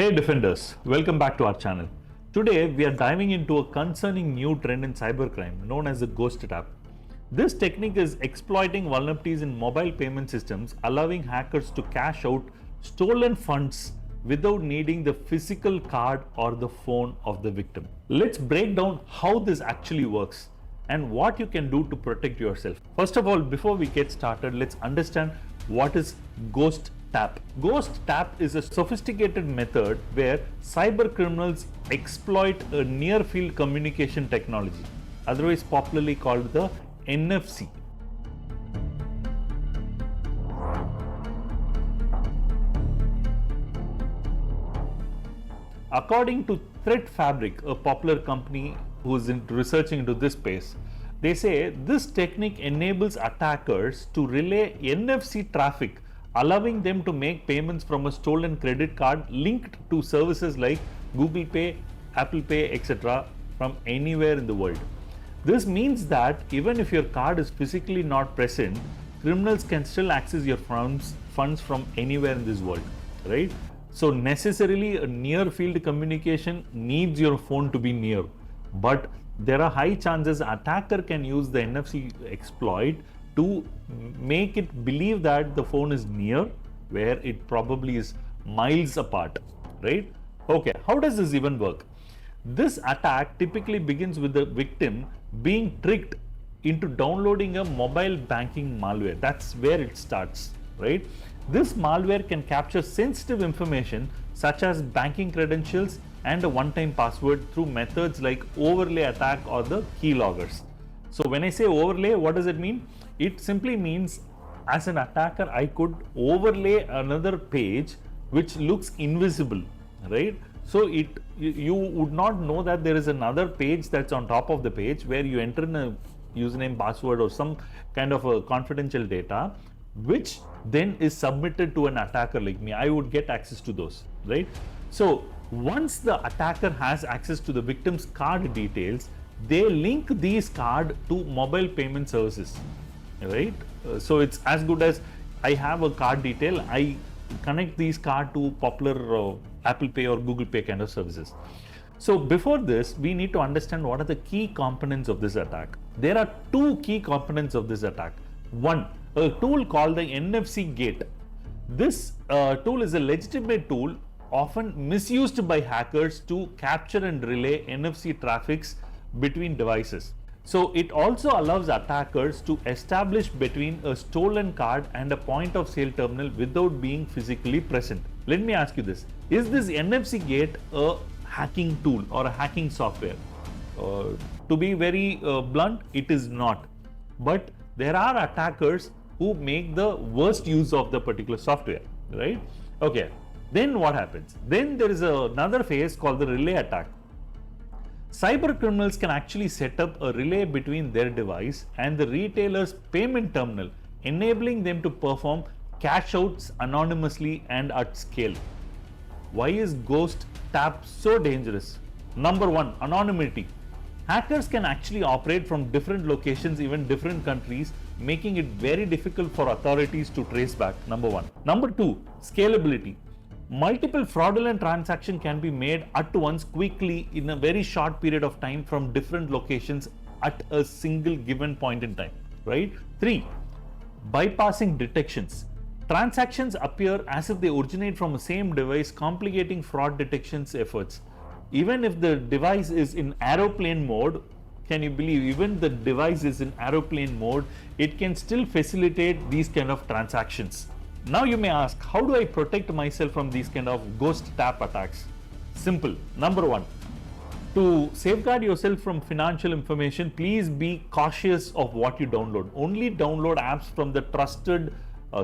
Hey Defenders, welcome back to our channel. Today we are diving into a concerning new trend in cybercrime known as the ghost tap. This technique is exploiting vulnerabilities in mobile payment systems, allowing hackers to cash out stolen funds without needing the physical card or the phone of the victim. Let's break down how this actually works and what you can do to protect yourself. First of all, before we get started, let's understand what is ghost tap. Ghost tap is a sophisticated method where cyber criminals exploit a near field communication technology, otherwise popularly called the NFC. According to Threat Fabric, a popular company who is researching into this space, they say this technique enables attackers to relay NFC traffic, allowing them to make payments from a stolen credit card linked to services like Google Pay, Apple Pay, etc. from anywhere in the world. This means that even if your card is physically not present, criminals can still access your funds from anywhere in this world, right? So necessarily a near field communication needs your phone to be near, but there are high chances attacker can use the NFC exploit to make it believe that the phone is near where it probably is miles apart, right? Okay, how does this even work? This attack typically begins with the victim being tricked into downloading a mobile banking malware. That's where it starts, right? This malware can capture sensitive information such as banking credentials and a one-time password through methods like overlay attack or the keyloggers. So when I say overlay, what does it mean? It simply means as an attacker, I could overlay another page which looks invisible, right? So you would not know that there is another page that's on top of the page where you enter in a username, password or some kind of a confidential data, which then is submitted to an attacker like me. I would get access to those, right? So once the attacker has access to the victim's card details, they link these cards to mobile payment services, right? So it's as good as I have a card detail, I connect these cards to popular Apple Pay or Google Pay kind of services. So before this, we need to understand what are the key components of this attack. There are two key components of this attack. One, a tool called the NFC gate. This tool is a legitimate tool often misused by hackers to capture and relay NFC traffics between devices. So it also allows attackers to establish between a stolen card and a point of sale terminal without being physically present. Let me ask you this, is this NFC gate a hacking tool or a hacking software? To be very blunt, it is not. But there are attackers who make the worst use of the particular software, right? Okay, then what happens? Then there is another phase called the relay attack. Cyber criminals can actually set up a relay between their device and the retailer's payment terminal, enabling them to perform cash outs anonymously and at scale. Why is ghost tap so dangerous? Number one, anonymity. Hackers can actually operate from different locations, even different countries, making it very difficult for authorities to trace back. Number one. Number two, scalability. Multiple fraudulent transactions can be made at once quickly in a very short period of time from different locations at a single given point in time, right? Three, bypassing detections. Transactions appear as if they originate from the same device, complicating fraud detections efforts. Even if the device is in aeroplane mode, can you believe, even the device is in aeroplane mode, it can still facilitate these kind of transactions. Now you may ask, how do I protect myself from these kind of ghost tap attacks? Simple. Number one, to safeguard yourself from financial information, please be cautious of what you download. Only download apps from the trusted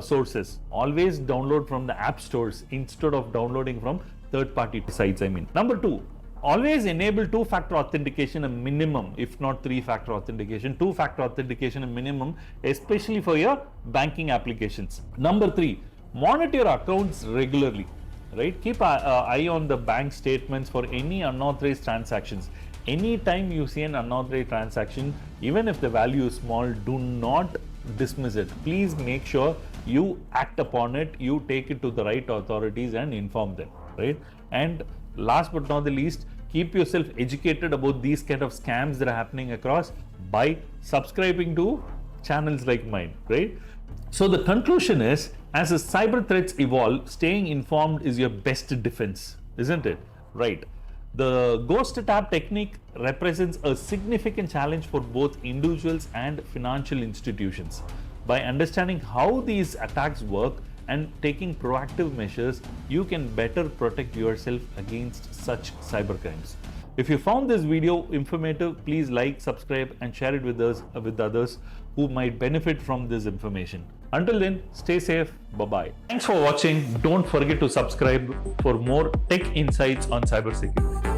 sources. Always download from the app stores instead of downloading from third-party sites, Number two, always enable two-factor authentication a minimum, if not three-factor authentication. Two-factor authentication a minimum, especially for your banking applications. Number three, monitor your accounts regularly, right? Keep an eye on the bank statements for any unauthorized transactions. Anytime you see an unauthorized transaction, even if the value is small, do not dismiss it. Please make sure you act upon it, you take it to the right authorities and inform them. right? And last but not the least, keep yourself educated about these kind of scams that are happening across by subscribing to channels like mine, right? So the conclusion is, as the cyber threats evolve, staying informed is your best defense, isn't it? Right. The ghost tap technique represents a significant challenge for both individuals and financial institutions. By understanding how these attacks work and taking proactive measures, you can better protect yourself against such cybercrimes. If you found this video informative, please like, subscribe, and share it with us, with others who might benefit from this information. Until then, stay safe. Bye-bye. Thanks for watching. Don't forget to subscribe for more tech insights on cybersecurity.